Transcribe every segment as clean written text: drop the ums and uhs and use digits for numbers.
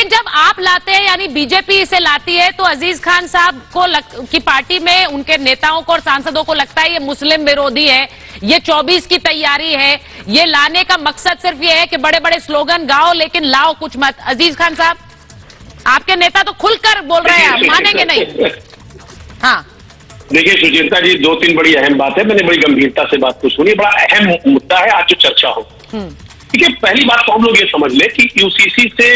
लेकिन जब आप लाते हैं यानी बीजेपी इसे लाती है तो अजीज खान साहब को की पार्टी में उनके नेताओं को और सांसदों को लगता है ये मुस्लिम विरोधी है, ये 24 की तैयारी है, ये लाने का मकसद सिर्फ ये है कि बड़े बड़े स्लोगन गाओ लेकिन लाओ कुछ मत। अजीज खान साहब, आपके नेता तो खुलकर बोल रहे हैं, आप मानेंगे नहीं। हाँ देखिए सुचेता जी, 2-3 बड़ी अहम बात है, मैंने बड़ी गंभीरता से बात को सुनी, बड़ा अहम मुद्दा है, आज जो चर्चा हो। ठीक है, पहली बात तो हम लोग ये समझ ले कि यूसीसी से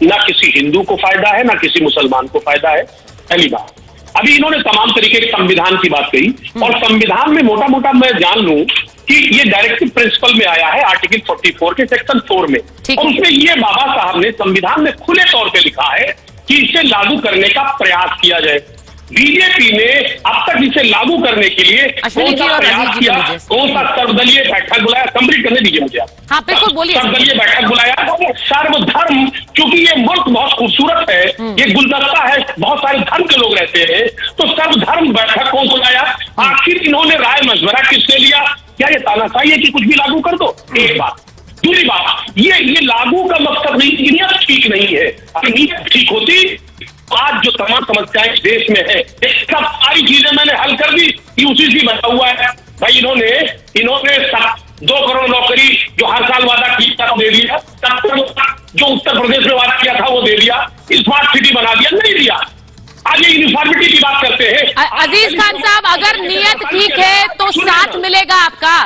ना किसी हिंदू को फायदा है ना किसी मुसलमान को फायदा है। पहली बात, अभी इन्होंने तमाम तरीके के संविधान की बात कही और संविधान में मोटा मोटा मैं जान लूं कि ये डायरेक्टिव प्रिंसिपल में आया है आर्टिकल 44 के सेक्शन 4 में, और उसमें ये बाबा साहब ने संविधान में खुले तौर पे लिखा है कि इसे लागू करने का प्रयास किया जाए। बीजेपी ने अब तक इसे लागू करने के लिए कौन सा प्रयास किया, कौन सा सर्वदलीय बैठक बुलाया, कंप्लीट करने दीजिए मुझे आप। हाँ बिल्कुल बोलिए। सर्वदलीय बैठक बुलाया, सर्वधर्म, क्योंकि ये मुल्क बहुत खूबसूरत है, ये गुलदस्ता है, बहुत सारे धर्म के लोग रहते हैं, तो सर्वधर्म बैठक को बुलाया। आखिर इन्होंने राय मशवरा किससे लिया? क्या ये तानाशाही है कि कुछ भी लागू कर दो? एक बात। दूसरी बात, ये लागू का मकसद नहीं, नीयत ठीक नहीं है। अगर नीयत ठीक होती, आज जो तमाम समस्याएं देश में है, सब सारी चीजें मैंने हल कर दी, यूसीसी बना हुआ है। भाई इन्होंने 2 करोड़ नौकरी जो हर साल वादा किया वो दे दिया, जो उत्तर प्रदेश में वादा किया था वो दे दिया, स्मार्ट सिटी बना दिया, नहीं दिया। आज ये यूनिफॉर्मिटी की बात करते हैं। अजीज खान साहब, अगर नियत ठीक है तो साथ मिलेगा आपका।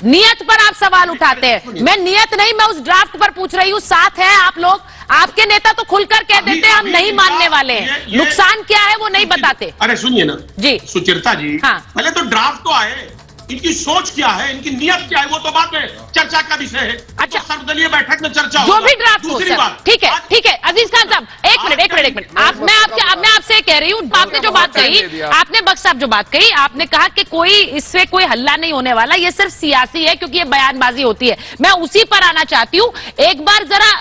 नियत पर आप सवाल उठाते हैं, मैं नियत नहीं, मैं उस ड्राफ्ट पर पूछ रही हूँ। साथ है आप लोग, आपके नेता तो खुलकर कह देते हैं हम नहीं मानने वाले हैं, नुकसान क्या है वो नहीं बताते। अरे सुनिए ना जी सुचेता जी, हाँ। पहले तो ड्राफ्ट तो आए, इनकी सोच क्या है, इनकी नियत क्या है, वो तो बाद में चर्चा का विषय है। अच्छा, तो सर्वदलीय बैठक में चर्चा जो होगा। भी ड्राफ्ट हो, दूसरी बात, ठीक है ठीक है। अजीज खान साहब एक मिनट, मैं आपसे कह रही हूँ, आपने जो बात कही, आपने बख्श साहब जो बात कही, आपने कहा कि कोई इससे कोई हल्ला नहीं होने वाला, ये सिर्फ सियासी है क्योंकि ये बयानबाजी होती है। मैं उसी पर आना चाहती हूँ। एक बार जरा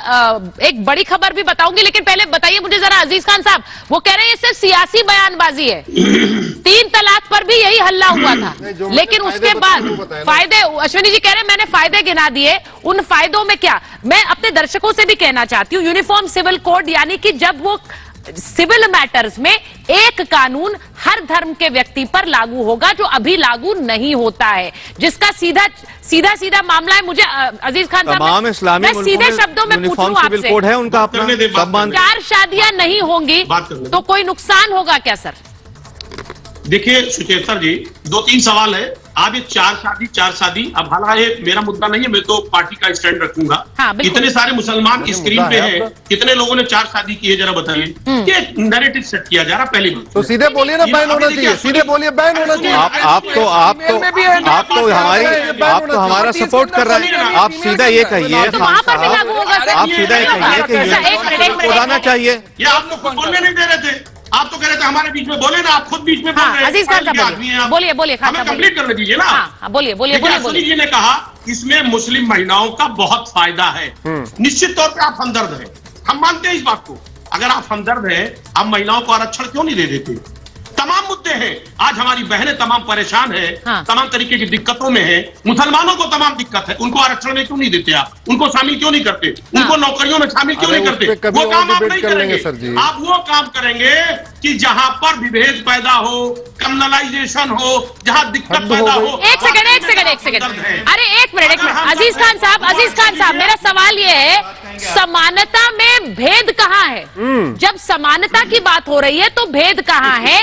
एक बड़ी खबर भी बताऊंगी, लेकिन पहले बताइए मुझे जरा अजीज खान साहब, वो कह रहे हैं ये सिर्फ सियासी बयानबाजी है। 3 तलाक पर भी यही हल्ला हुआ था, लेकिन उसके बाद फायदे, अश्विनी जी कह रहे हैं मैंने फायदे गिना दिए, उन फायदों में क्या, मैं अपने दर्शकों से भी कहना चाहती हूँ, यूनिफॉर्म सिविल कोड, यानी कि जब वो सिविल मैटर्स में एक कानून हर धर्म के व्यक्ति पर लागू होगा, जो अभी लागू नहीं होता है, जिसका सीधा मामला है। मुझे अजीज खान साहब, मैं सीधे शब्दों में पूछ लूं आपसे, कोड है उनका अपना, 4 शादियां नहीं होंगी तो कोई नुकसान होगा क्या सर? देखिए सुचेता जी, 2-3 सवाल है। आप ये 4 शादी, अब हालांकि मेरा मुद्दा नहीं है, मैं तो पार्टी का स्टैंड रखूंगा। हाँ, कितने सारे मुसलमान स्क्रीन पे हैं, कितने लोगों ने 4 शादी की है, जरा बताइए। ये नैरेटिव सेट किया जा रहा। पहली बात तो सीधे बोलिए ना, बैन होना चाहिए, सीधे बोलिए बैन होना चाहिए। आप तो हमारा सपोर्ट कर रहे हैं, आप सीधा ये कहिए, आप सीधा ये कहिए कि होना चाहिए। ये आप लोग खुद बोलने नहीं दे रहे थे, आप तो कह रहे थे हमारे बीच में बोले ना, आप खुद बीच में बोल रहे हैं। अजीज खान साहब बोलिए, हमें कंप्लीट करने दीजिए ना। बोलिए। अश्विनी जी ने कहा इसमें मुस्लिम महिलाओं का बहुत फायदा है। निश्चित तौर पे आप हमदर्द हैं, हम मानते हैं इस बात को। अगर आप हमदर्द हैं, आप महिलाओं को आरक्षण क्यों नहीं दे देते? तमाम मुद्दे हैं, आज हमारी बहनें तमाम परेशान है, तमाम तरीके की दिक्कतों में है, मुसलमानों को तमाम दिक्कत है, उनको आरक्षण में क्यों नहीं देते? आप उनको शामिल क्यों नहीं करते? उनको नौकरियों में शामिल क्यों नहीं करते? वो काम आप नहीं करेंगे। आप वो काम करेंगे कि जहां पर विभेद पैदा हो, कम्युनलाइजेशन हो, जहां दिक्कत पैदा हो। एक सेकंड, अरे एक मिनट, अजीज खान साहब, मेरा सवाल ये है, समानता में भेद कहाँ है? जब समानता की बात हो रही है तो भेद कहाँ है?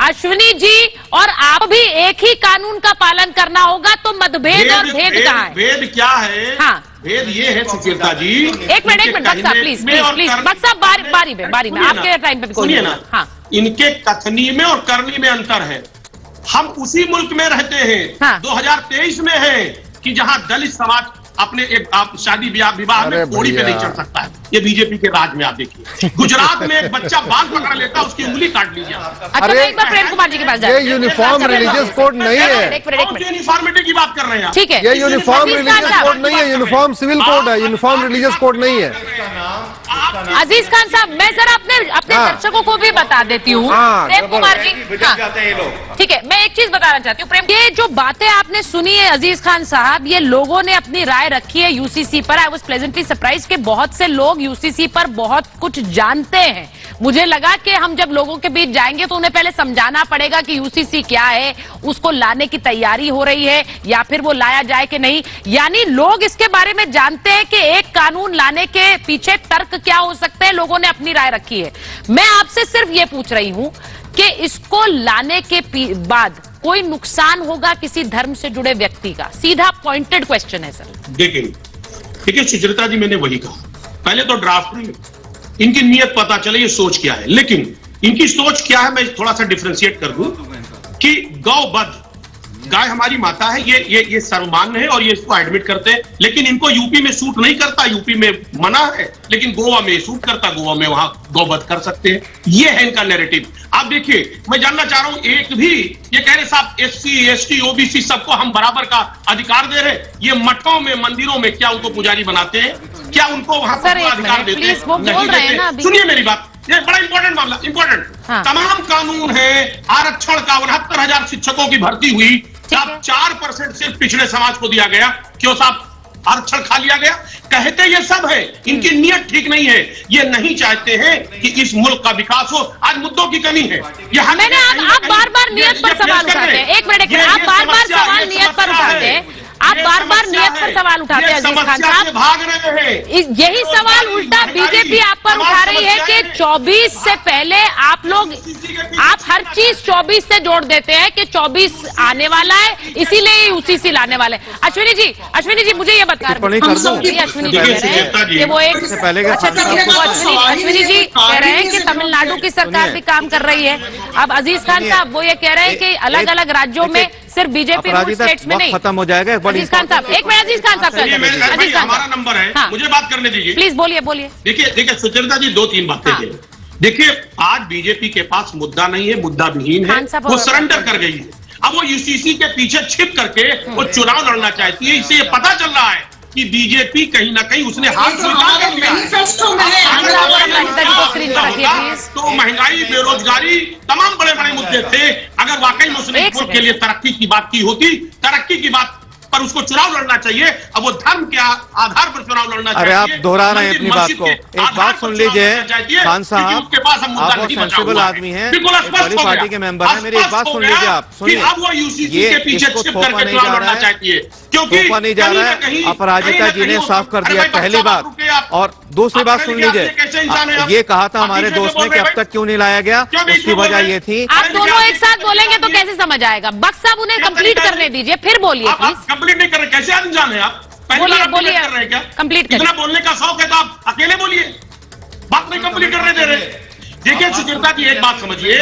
अश्विनी जी और आप भी एक ही कानून का पालन करना होगा, तो मतभेद और भेद कहाँ है? भेद क्या है? हाँ, भेद ये है सुचेता जी। एक मिनट बख्श साहब, प्लीज बख्श साहब, बारी में आपके टाइम पे सुनिए ना। हाँ, इनके कथनी में और करनी में अंतर है। हम उसी मुल्क में रहते हैं, 2023 में है, कि जहां दलित समाज अपने एक शादी विवाह में कोड़ी पे नहीं चढ़ सकता है। ये बीजेपी के राज में आप देखिए, गुजरात में एक बच्चा बाल पकड़ लेता, उसकी उंगली काट लीजिए। अच्छा, एक बार प्रेम कुमार जी के पास जाए। ये यूनिफॉर्म रिलीजियस कोड नहीं है। यूनिफॉर्मिटी की बात कर रहे हैं, ठीक है। ये यूनिफॉर्म रिलीजियस कोड नहीं है, यूनिफॉर्म सिविल कोड है, यूनिफॉर्म रिलीजियस कोड नहीं है। अजीज खान साहब, मैं जरा अपने दर्शकों को भी बता देती हूँ। प्रेम कुमार जी, ठीक है, मैं एक चीज बताना चाहती हूँ प्रेम, ये जो बातें आपने सुनी है अजीज खान साहब, ये लोगों ने अपनी राय रखी है यूसीसी पर। आई वाज प्लेजेंटली सरप्राइज कि बहुत से लोग यूसीसी पर बहुत कुछ जानते हैं। मुझे लगा कि हम जब लोगों के बीच जाएंगे तो उन्हें पहले समझाना पड़ेगा कि यूसीसी क्या है, उसको लाने की तैयारी हो रही है या फिर वो लाया जाए कि नहीं। यानी लोग इसके बारे में जानते हैं कि एक कानून लाने के पीछे तर्क क्या हो सकते हैं, लोगों ने अपनी राय रखी है। मैं आपसे सिर्फ ये पूछ रही हूं कि इसको लाने के बाद कोई नुकसान होगा किसी धर्म से जुड़े व्यक्ति का? सीधा पॉइंटेड क्वेश्चन है सर। देखिए सुचरिता जी, मैंने वही कहा, पहले तो ड्राफ्ट में इनकी नीयत पता चले ये सोच क्या है, लेकिन इनकी सोच क्या है मैं थोड़ा सा डिफरेंशिएट कर दूं कि गौवध, गाय हमारी माता है, ये सर्वमान्य है और ये इसको एडमिट करते हैं, लेकिन इनको यूपी में सूट नहीं करता, यूपी में मना है, लेकिन गोवा में सूट करता, गोवा में वहां गौवध कर सकते हैं। ये है इनका नैरेटिव। आप देखिए, मैं जानना चाह रहा हूं, एक भी ये कह रहे साहब एससी एसटी ओबीसी सबको हम बराबर का अधिकार दे रहे, ये मठों में मंदिरों में क्या उनको पुजारी बनाते हैं? क्या उनको वहां पर अधिकार देते हैं? नहीं देते। सुनिए मेरी बात, ये बड़ा इंपॉर्टेंट मामला, इंपॉर्टेंट। तमाम कानून है, आरक्षण का 69,000 शिक्षकों की भर्ती हुई, अब 4% सिर्फ पिछड़े समाज को दिया गया। क्यों साहब? आरक्षण खा लिया गया। कहते ये सब है, इनकी नीयत ठीक नहीं है, ये नहीं चाहते हैं कि इस मुल्क का विकास हो। आज मुद्दों की कमी है। मैंने आप बार-बार नियत पर सवाल उठाते हैं। एक मिनट, आप बार-बार सवाल नियत पर उठाते हैं, आप बार-बार नियत पर सवाल उठाते हैं अजीज खान साहब। भाग रहे हैं, यही सवाल उल्टा बीजेपी आप पर उठा रही है कि 24 से पहले आप हर चीज 24 से जोड़ देते हैं कि 24 आने वाला है, इसीलिए यूसीसी लाने वाले। अश्विनी जी मुझे ये बता रहे हैं, अश्विनी जी कह रहे हैं कि वो एक अश्विनी जी कह रहे हैं कि तमिलनाडु की सरकार भी काम कर रही है। अब अजीज खान साहब वो ये कह रहे हैं कि अलग अलग राज्यों में सिर्फ बीजेपी रूल स्टेट्स में नहीं। खत्म हो जाएगा। अजीज खान साहब, एक मिनट अजीज खान साहब, हमारा नंबर है, मुझे बात करने दीजिए प्लीज। बोलिए। देखिए सुचरिता जी, 2-3 बातें हैं। देखिए, आज बीजेपी के पास मुद्दा नहीं है, मुद्दा विहीन है, वो सरेंडर कर गई है। अब वो यूसीसी के पीछे छिप करके वो चुनाव लड़ना चाहती है। इससे ये पता चल रहा है कि बीजेपी कहीं ना कहीं उसने हाथ कर लिया है। तो महंगाई, बेरोजगारी, तमाम बड़े बड़े मुद्दे थे। अगर वाकई मुस्लिम मुल्क के लिए तरक्की की बात की होती, तरक्की की बात पर उसको चुनाव लड़ना चाहिए। अब वो धर्म के आधार पर चुनाव लड़ना चाहिए। अरे आप दोहरा रहे हैं अपनी बात को। एक बात सुन लीजिए खान साहब, आप बहुत सेंसिबल आदमी हैं, बड़ी पार्टी के मेंबर हैं, मेरी एक बात सुन लीजिए आप। सुनिए, अब वो यूसीसी के पीछे छिप करके चुनाव लड़ना चाहती है, थोपा नहीं जा रहा है। अपराजिता जी ने साफ कर दिया, पहली बात। और दूसरी बात सुन लीजिए, ये कहा था हमारे दोस्त ने कि अब तक क्यों नहीं लाया गया, उसकी वजह ये थी। आप दोनों एक साथ बोलेंगे तो कैसे समझ आएगा? बख्श साहब उन्हें कंप्लीट करने दीजिए, फिर बोलिए प्लीज। कंप्लीट नहीं कर रहे, कैसे अनजान है आप? बोलिए कर रहे हैं क्या? कंप्लीट इतना बोलने का शौक है तो आप अकेले बोलिए, बात नहीं कंप्लीट करने दे रहे। देखिए सुचरिता जी, एक बात समझिए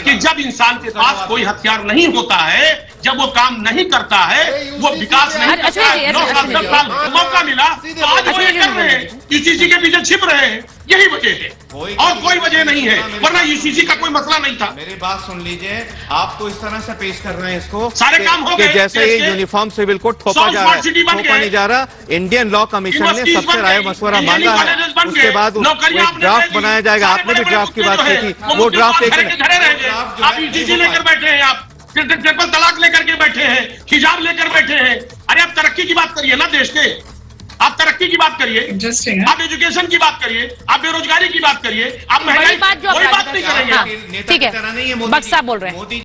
कि जब इंसान के पास कोई हथियार नहीं होता है, जब वो काम नहीं करता है, वो विकास नहीं करता है, 9 साल 10 साल मौका मिला तो आज वो ये कर रहे हैं, यूसीसी के पीछे छिप रहे हैं। यही वजह है और कोई वजह नहीं है, वरना यूसीसी का कोई मसला नहीं था। मेरी बात सुन लीजिए, आप तो इस तरह से पेश कर रहे हैं इसको, सारे काम हो गए जैसे ये यूनिफॉर्म सिविल कोड थोपा जा रहा है, थोपा नहीं जा रहा। इंडियन लॉ कमीशन ने सबसे राय मशवरा मांगा है, उसके बाद एक ड्राफ्ट बनाया जाएगा। आपने भी ड्राफ्ट की बात की थी, वो ड्राफ्ट आप यूसीसी लेकर बैठे हैं, आप ट्रिपल तलाक लेकर के बैठे हैं, हिजाब लेकर बैठे हैं। अरे आप तरक्की की बात करिए ना देश के, आप तरक्की की बात करिए, आप एजुकेशन की बात करिए, आप बेरोजगारी की बात करिए, आप महंगाई, कोई बात नहीं करेंगे। ठीक है, बख्श साहब बोल रहे हैं।